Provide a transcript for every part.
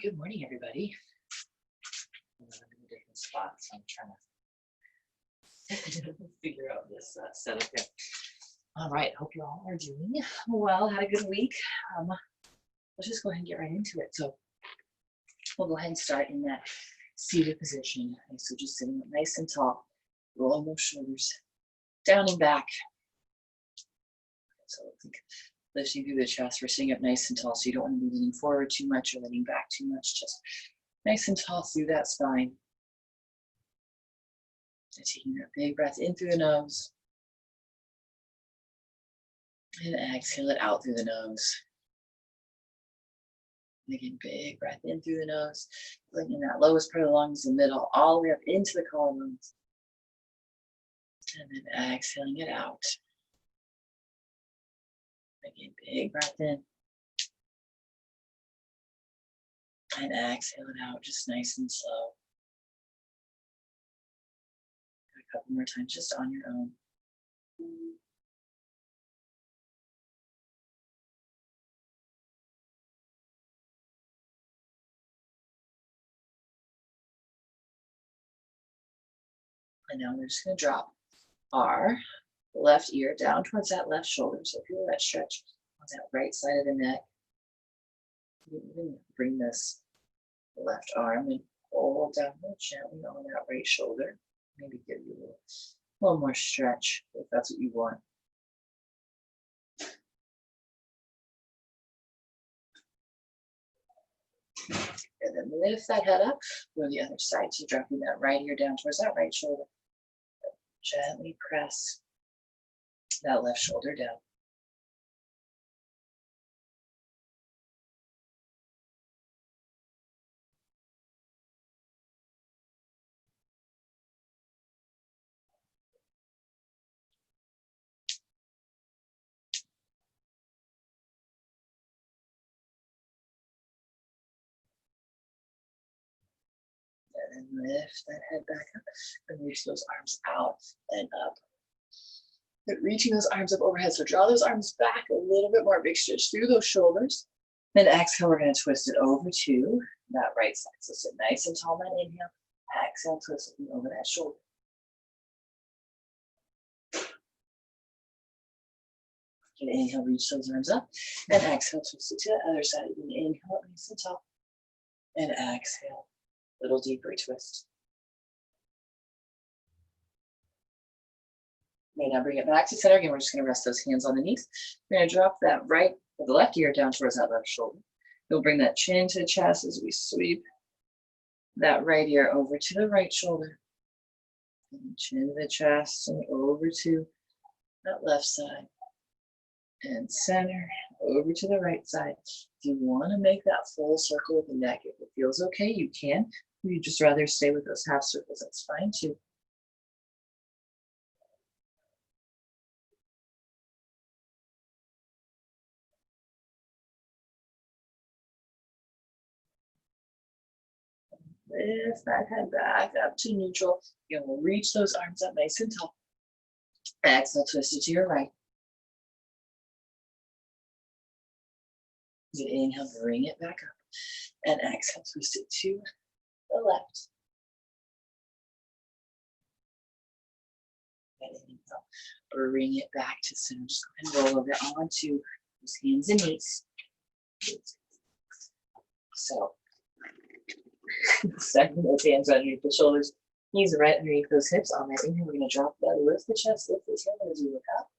Good morning, everybody. I'm in a different spot, so I'm trying to figure out this setup here. All right, hope you all are doing well. Had a good week. Let's just go ahead and get right into it. So we'll go ahead and start in that seated position. Okay, so just sitting up nice and tall, rolling those shoulders down and back. So I think lifting through the chest, we're sitting up nice and tall, so you don't want to be leaning forward too much or leaning back too much. Just nice and tall through that spine. And taking that big breath in through the nose. And exhale it out through the nose. And again, big breath in through the nose. Bringing that lowest part of the lungs, the middle, all the way up into the collarbones. And then exhaling it out. Again, big breath in. And exhale it out, just nice and slow. A couple more times, just on your own. And now we're just going to drop our left ear down towards that left shoulder. So feel that stretch on that right side of the neck. You can bring this left arm and hold down real gently on that right shoulder. Maybe give you a little more stretch if that's what you want. And then lift that head up, go to the other side. So dropping that right ear down towards that right shoulder. Gently press that left shoulder down. And then lift that head back up and reach those arms out and up. But reaching those arms up overhead. So draw those arms back a little bit more. Big stretch through those shoulders. Then exhale, we're going to twist it over to that right side. So sit nice and tall on that inhale. Exhale, twist it over that shoulder. Again, inhale, reach those arms up. And exhale, twist it to the other side. Again, inhale, nice and tall. And exhale, little deeper twist. Okay, now bring it back to center. Again, we're just going to rest those hands on the knees. We're going to drop that right or the left ear down towards that left shoulder. We'll bring that chin to the chest as we sweep that right ear over to the right shoulder. And chin to the chest and over to that left side. And center, over to the right side. If you want to make that full circle with the neck, if it feels okay, you can. If you'd just rather stay with those half circles, that's fine too. Lift that head back up to neutral. You're going to reach those arms up nice and tall. Exhale, twist it to your right. You inhale, bring it back up. And exhale, twist it to the left. And inhale, bring it back to center. Just go ahead and roll over onto those hands and knees. So, second, those hands underneath the shoulders, knees right underneath those hips. On that inhale, we're going to drop the belly, lift the chest, lift the tail as you look up.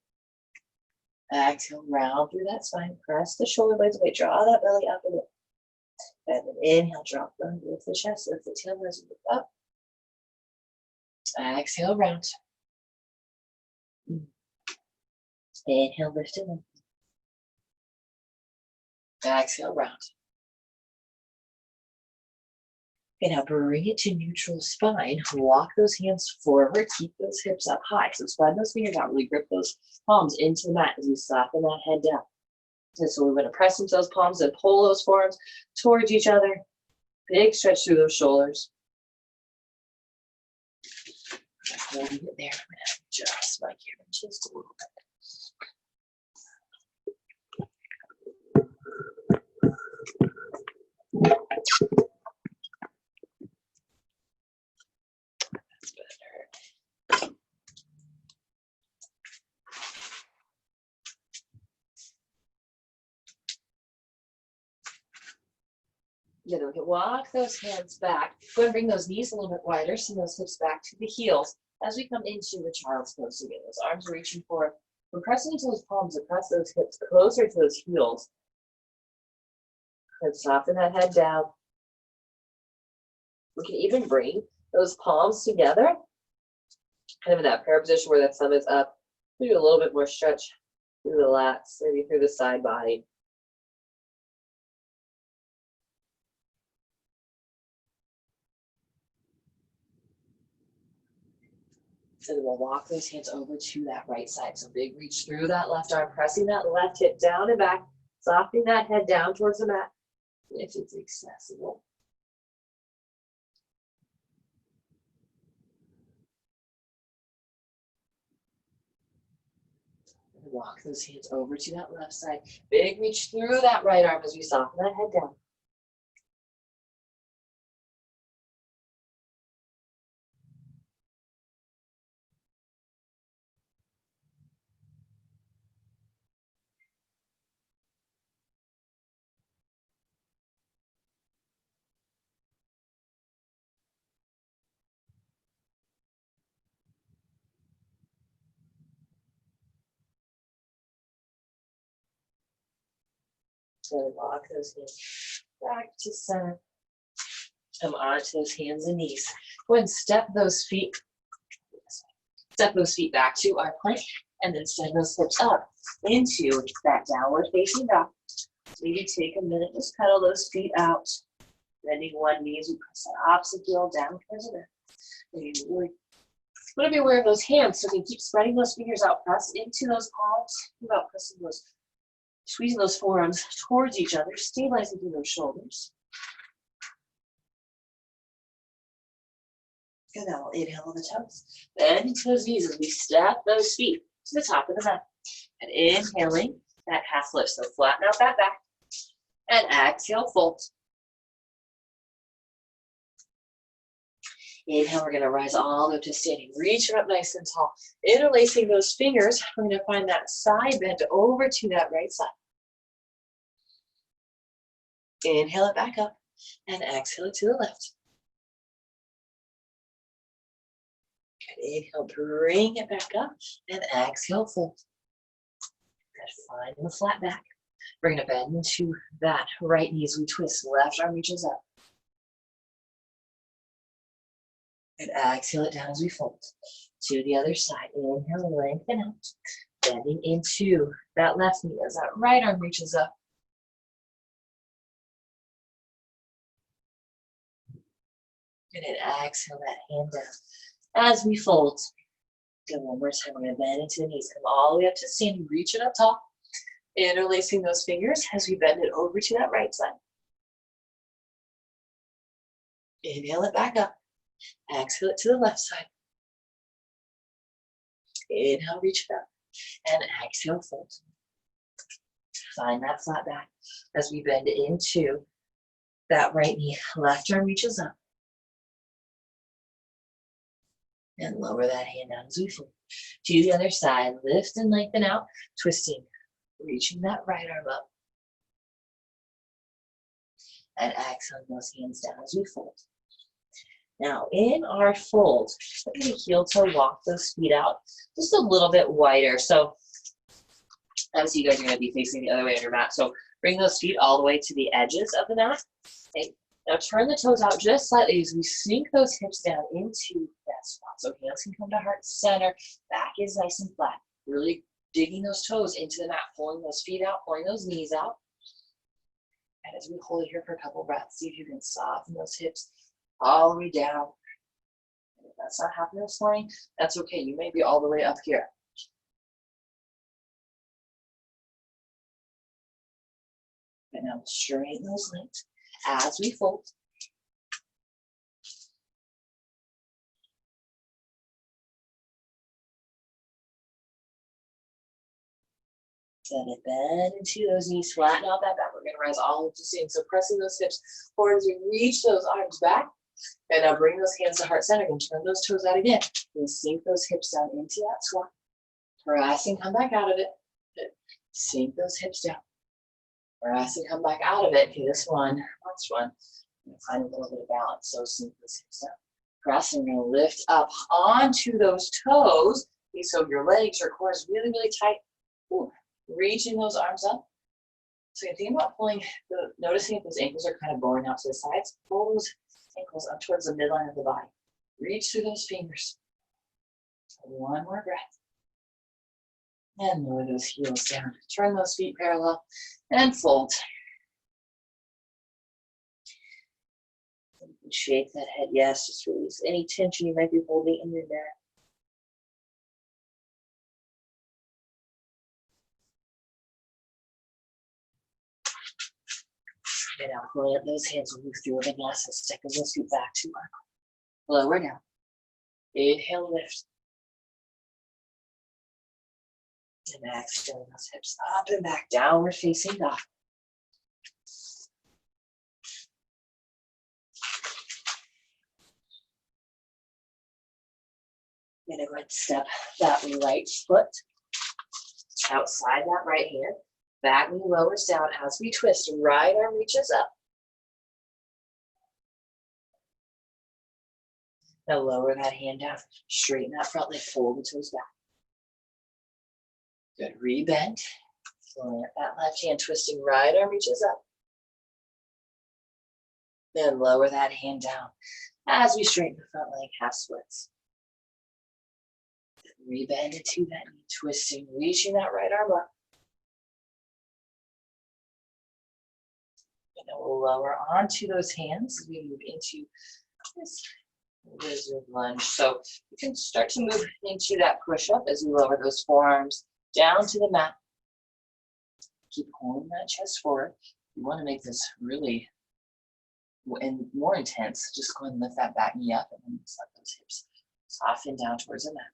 Exhale, round through that spine, press the shoulder blades away, draw that belly up a bit. And then inhale, drop the lift the chest, lift the tail as you look up. Exhale, round. Inhale, lift it. Exhale, round. Okay, now bring it to neutral spine. Walk those hands forward. Keep those hips up high. So spread those fingers out. Really grip those palms into the mat as you soften that head down. And so we're going to press into those palms and pull those forearms towards each other. Big stretch through those shoulders. Holding it there. I'm going to adjust my camera just a little bit. That's better. Then we can walk those hands back. Go ahead and bring those knees a little bit wider, send those hips back to the heels. As we come into the child's pose again, those arms reaching forward. We're pressing into those palms across those hips, closer to those heels. And soften that head down. We can even bring those palms together, kind of in that prayer position where that thumb is up. Maybe a little bit more stretch through the lats, maybe through the side body. So then we'll walk those hands over to that right side. So big reach through that left arm, pressing that left hip down and back, softening that head down towards the mat if it's accessible. And walk those hands over to that left side. Big reach through that right arm as we soften that head down. So walk those hands back to center. Come onto those hands and knees. Go ahead and step those feet back to our plank, and then send those hips up into that downward facing dog. So maybe take a minute, just pedal those feet out, bending one knee as we press that opposite heel down towards the maybe want to be aware of those hands, so we can keep spreading those fingers out, press into those palms, about pressing those, squeezing those forearms towards each other, stabilizing through those shoulders. And then we'll inhale on the toes. Bend into those knees as we step those feet to the top of the mat. And inhaling that half lift. So flatten out that back. And exhale, fold. Inhale, we're going to rise all the way up to standing. Reaching up nice and tall. Interlacing those fingers. We're going to find that side bend over to that right side. Inhale it back up. And exhale it to the left. Inhale, bring it back up, and exhale, fold. Good, find the flat back. We're going to bend into that right knee as we twist. Left arm reaches up. And exhale it down as we fold. To the other side. Inhale, lengthen out. Bending into that left knee as that right arm reaches up. And then exhale that hand down. As we fold, good, one more time, we're going to bend into the knees. Come all the way up to standing, reach it up top. Interlacing those fingers as we bend it over to that right side. Inhale it back up. Exhale it to the left side. Inhale, reach it up. And exhale, fold. Find that flat back as we bend into that right knee. Left arm reaches up. And lower that hand down as we fold. To the other side, lift and lengthen out, twisting, reaching that right arm up. And exhaling those hands down as we fold. Now, in our fold, we're going to heel toe walk those feet out just a little bit wider. So, obviously, you guys are going to be facing the other way on your mat. So, bring those feet all the way to the edges of the mat. Okay. Now turn the toes out just slightly as we sink those hips down into that spot. So hands can come to heart center, back is nice and flat. Really digging those toes into the mat, pulling those feet out, pulling those knees out. And as we hold it here for a couple breaths, see if you can soften those hips all the way down. And if that's not happening this morning, that's okay. You may be all the way up here. And now straighten those legs as we fold. Then bend into those knees, flatten out that back. We're going to rise all into seating. So pressing those hips forward as we reach those arms back. And now bring those hands to heart center and turn those toes out again. And sink those hips down into that squat. Pressing, come back out of it. Sink those hips down. Pressing, come back out of it. Okay, this one, last one. Find a little bit of balance. So sink those hips down. Pressing, we're going to lift up onto those toes. Okay, so your legs, your core is really, really tight. Ooh, reaching those arms up. So you think about pulling, noticing if those ankles are kind of boring out to the sides. Pull those ankles up towards the midline of the body. Reach through those fingers. One more breath. And lower those heels down. Turn those feet parallel and fold. You can shake that head. Yes, just release any tension you might be holding in your neck. And now pulling up those hands, we'll move through a vinyasa. Step those feet back to our lower down. Inhale, lift. And exhale, those hips up and back, downward facing dog. I'm gonna go ahead and step that right foot outside that right hand. Back knee lowers down as we twist. Right arm reaches up. Now lower that hand down. Straighten that front leg, fold the toes back. Good, rebend. Pulling up that left hand, twisting, right arm reaches up. Then lower that hand down as we straighten the front leg, half splits. Rebend into that knee, twisting, reaching that right arm up. And then we'll lower onto those hands as we move into this lizard lunge. So you can start to move into that push-up as we lower those forearms down to the mat. Keep holding that chest forward. You want to make this really and more intense. Just go ahead and lift that back knee up and then let those hips soften down towards the mat.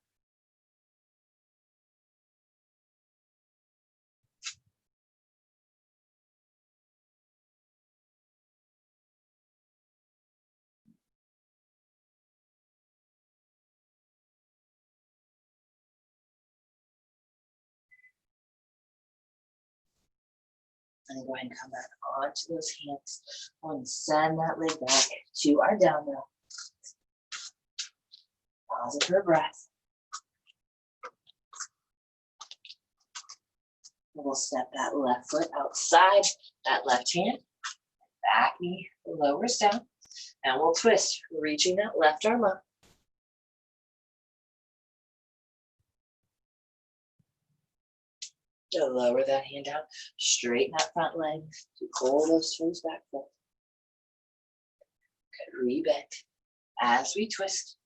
And then go ahead and come back onto those hands. Go ahead and send that leg back to our down dog. Pause it for a breath. And we'll step that left foot outside that left hand. Back knee lowers down. And we'll twist, reaching that left arm up. So lower that hand down, straighten that front leg, pull those toes back forward. Good, rebend as we twist.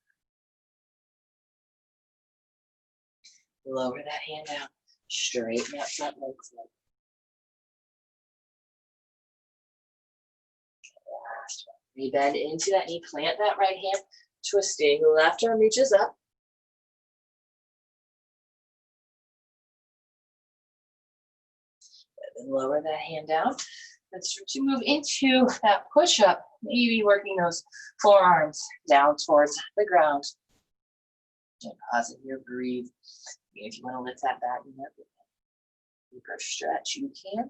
Lower that hand down, straighten that front leg forward. Last one. Rebend into that knee, plant that right hand, twisting, left arm reaches up. And lower that hand down. Let's start to move into that push-up. Maybe working those forearms down towards the ground. And pause it here, breathe. If you want to lift that back knee up, deeper stretch, you can.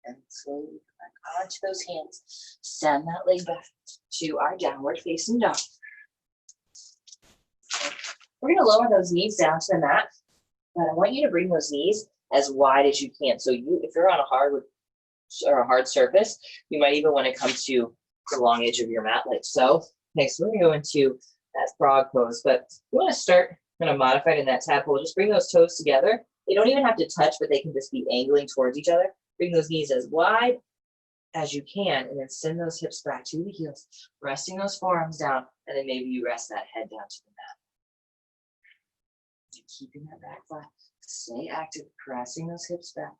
And slowly back onto those hands. Send that leg back to our downward facing dog. We're going to lower those knees down to the mat, but I want you to bring those knees as wide as you can. So if you're on a hard surface, you might even want to come to the long edge of your mat like so. Okay, so we're going to go into that frog pose, but you want to start kind of modified in that tadpole. Just bring those toes together. They don't even have to touch, but they can just be angling towards each other. Bring those knees as wide as you can, and then send those hips back to the heels, resting those forearms down, and then maybe you rest that head down to the mat. And keeping that back flat. Stay active, pressing those hips back.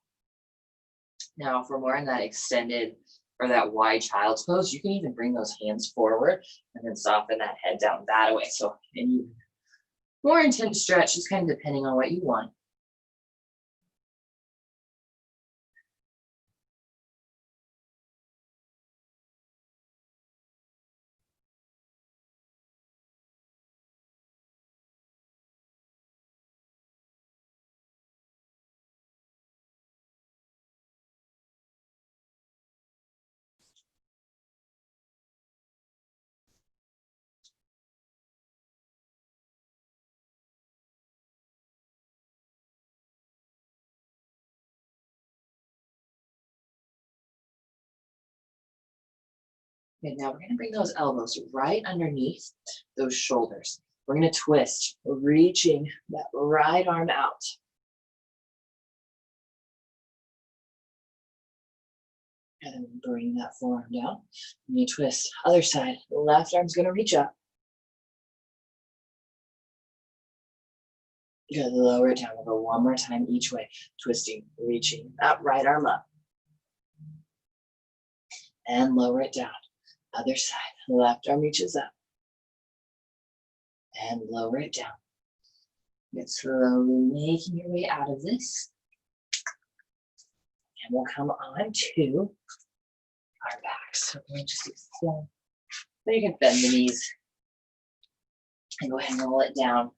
Now, for more in that extended or that wide child's pose, you can even bring those hands forward and then soften that head down that way. So any more intense stretch is kind of depending on what you want. Okay, now we're going to bring those elbows right underneath those shoulders. We're going to twist, reaching that right arm out. And then bring that forearm down. And you twist, other side. Left arm's going to reach up. Good, lower it down. We'll go one more time each way. Twisting, reaching that right arm up. And lower it down. Other side. Left arm reaches up. And lower it down. Get slowly making your way out of this. And we'll come on to our backs. So we're just extend. Then you can bend the knees. And go ahead and roll it down.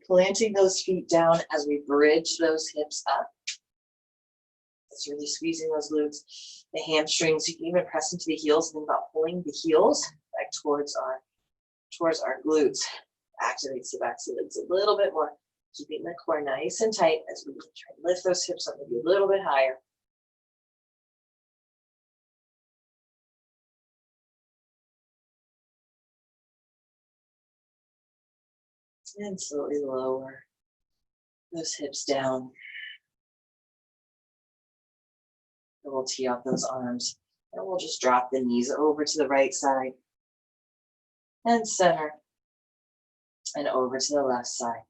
Planting those feet down as we bridge those hips up. It's really squeezing those glutes, the hamstrings. You can even press into the heels. Think about pulling the heels back towards our glutes. Activates the back of the legs a little bit more, keeping the core nice and tight as we try to lift those hips up maybe a little bit higher. And slowly lower those hips down. And we'll tee up those arms. And we'll just drop the knees over to the right side. And center. And over to the left side.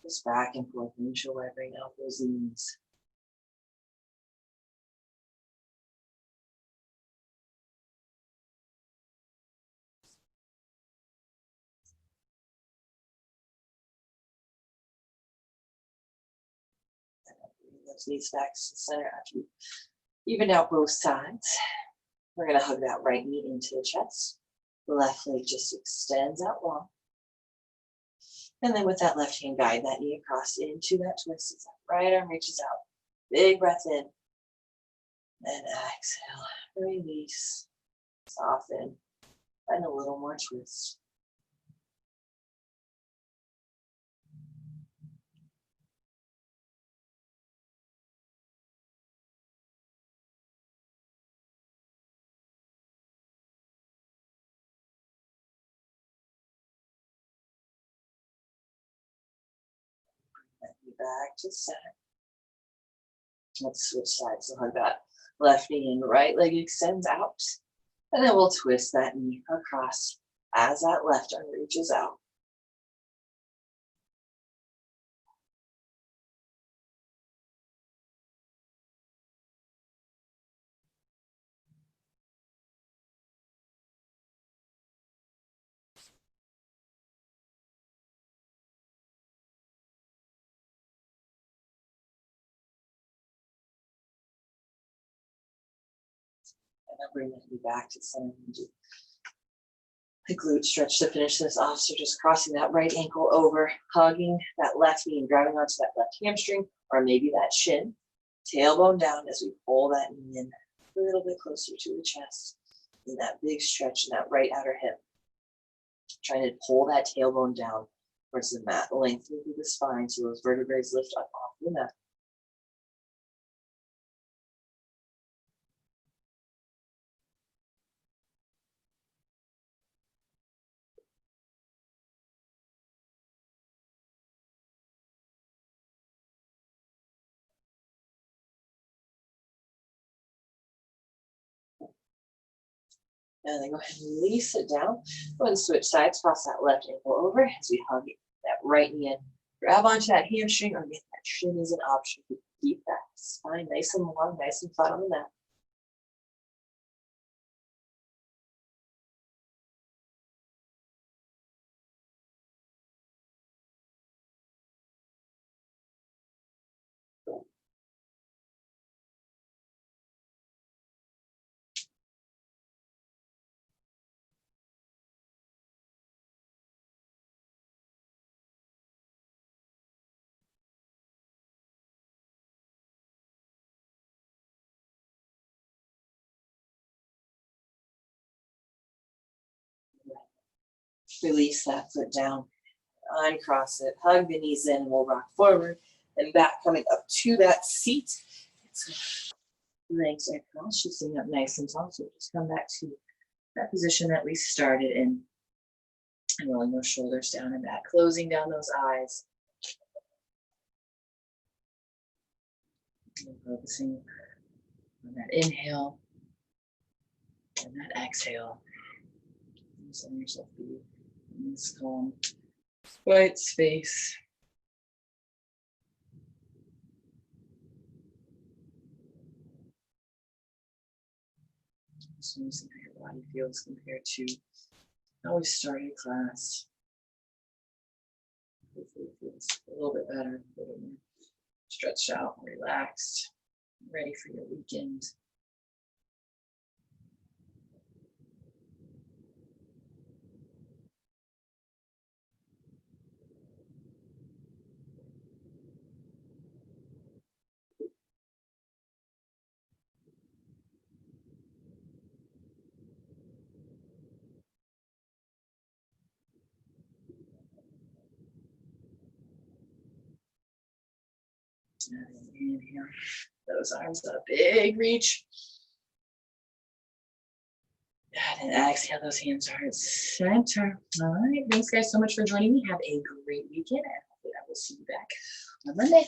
Just back and forth, windshield wiping out those knees. Those knees back to the center after you even out both sides. We're going to hug that right knee into the chest. The left leg just extends out long. And then with that left hand, guide that knee across into that twist as that right arm reaches out. Big breath in. And exhale. Release. Soften. And a little more twist. Back to center. Let's switch sides. So hug that left knee and right leg extends out. And then we'll twist that knee across as that left arm reaches out. And then bring that knee back to center. The glute stretch to finish this off. So just crossing that right ankle over, hugging that left knee and grabbing onto that left hamstring or maybe that shin. Tailbone down as we pull that knee in a little bit closer to the chest. And that big stretch in that right outer hip. Trying to pull that tailbone down towards the mat, lengthening through the spine so those vertebrae lift up off the mat. And then go ahead and release it down. Go ahead and switch sides, cross that left ankle over as we hug that right knee in. Grab onto that hamstring, or get that shin is an option. Keep that spine nice and long, nice and flat on the mat. Release that foot down, uncross it, hug the knees in, and we'll rock forward and back, coming up to that seat. Legs are crossed, just sitting up nice and tall. So just come back to that position that we started in. And rolling those shoulders down and back, closing down those eyes. And focusing on that inhale and that exhale. Just letting yourself be in this calm, quiet space. Just noticing how your body feels compared to how we started class. Hopefully it feels a little bit better, a little more stretched out, relaxed, ready for your weekend. And inhale, those arms up, big reach. And exhale, those hands are at center. All right, thanks guys so much for joining me. Have a great weekend, and hopefully I will see you back on Monday.